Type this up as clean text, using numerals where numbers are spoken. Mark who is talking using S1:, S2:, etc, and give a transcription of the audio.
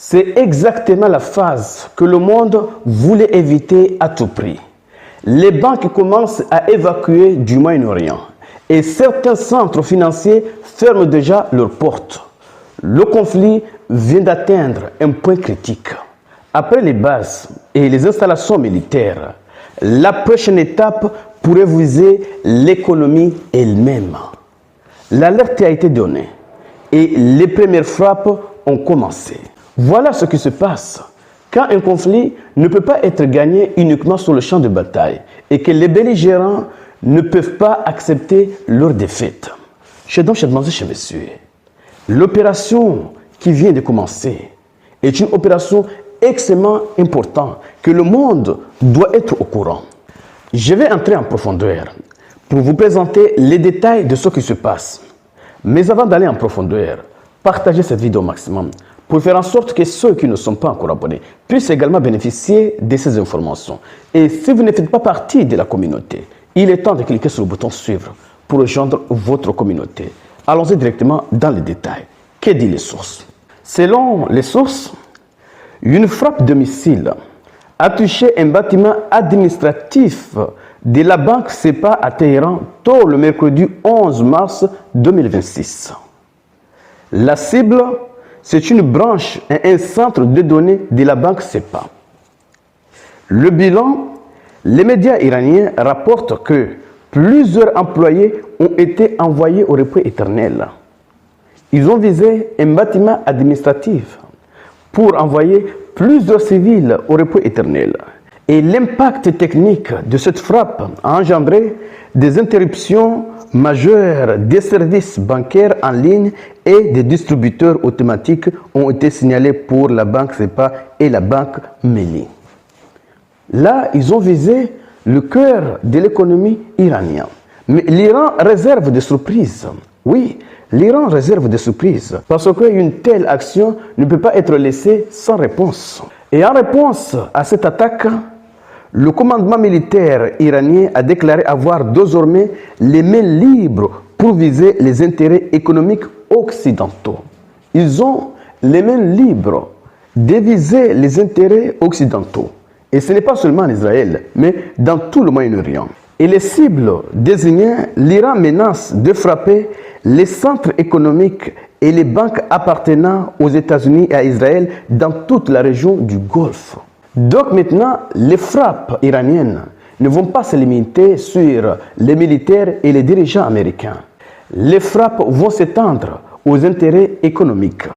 S1: C'est exactement la phase que le monde voulait éviter à tout prix. Les banques commencent à évacuer du Moyen-Orient et certains centres financiers ferment déjà leurs portes. Le conflit vient d'atteindre un point critique. Après les bases et les installations militaires, la prochaine étape pourrait viser l'économie elle-même. L'alerte a été donnée et les premières frappes ont commencé. Voilà ce qui se passe quand un conflit ne peut pas être gagné uniquement sur le champ de bataille et que les belligérants ne peuvent pas accepter leur défaite. Chez messieurs, l'opération qui vient de commencer est une opération extrêmement importante que le monde doit être au courant. Je vais entrer en profondeur pour vous présenter les détails de ce qui se passe. Mais avant d'aller en profondeur, partagez cette vidéo au maximum pour faire en sorte que ceux qui ne sont pas encore abonnés puissent également bénéficier de ces informations. Et si vous ne faites pas partie de la communauté, il est temps de cliquer sur le bouton suivre pour rejoindre votre communauté. Allons-y directement dans les détails. Que disent les sources? Selon les sources, une frappe de missile a touché un bâtiment administratif de la banque SEPA à Téhéran tôt le mercredi 11 mars 2026. La cible, c'est une branche et un centre de données de la banque SEPA. Le bilan, les médias iraniens rapportent que plusieurs employés ont été envoyés au repos éternel. Ils ont visé un bâtiment administratif pour envoyer plusieurs civils au repos éternel. Et l'impact technique de cette frappe a engendré des interruptions majeures des services bancaires en ligne et des distributeurs automatiques ont été signalés pour la banque SEPA et la banque Melli. Là, ils ont visé le cœur de l'économie iranienne. Mais l'Iran réserve des surprises. Oui, l'Iran réserve des surprises parce qu'une telle action ne peut pas être laissée sans réponse. Et en réponse à cette attaque, le commandement militaire iranien a déclaré avoir désormais les mains libres pour viser les intérêts économiques occidentaux. Ils ont les mains libres de viser les intérêts occidentaux. Et ce n'est pas seulement en Israël, mais dans tout le Moyen-Orient. Et les cibles désignées, l'Iran menace de frapper les centres économiques et les banques appartenant aux États-Unis et à Israël dans toute la région du Golfe. Donc maintenant, les frappes iraniennes ne vont pas se limiter sur les militaires et les dirigeants américains. Les frappes vont s'étendre aux intérêts économiques.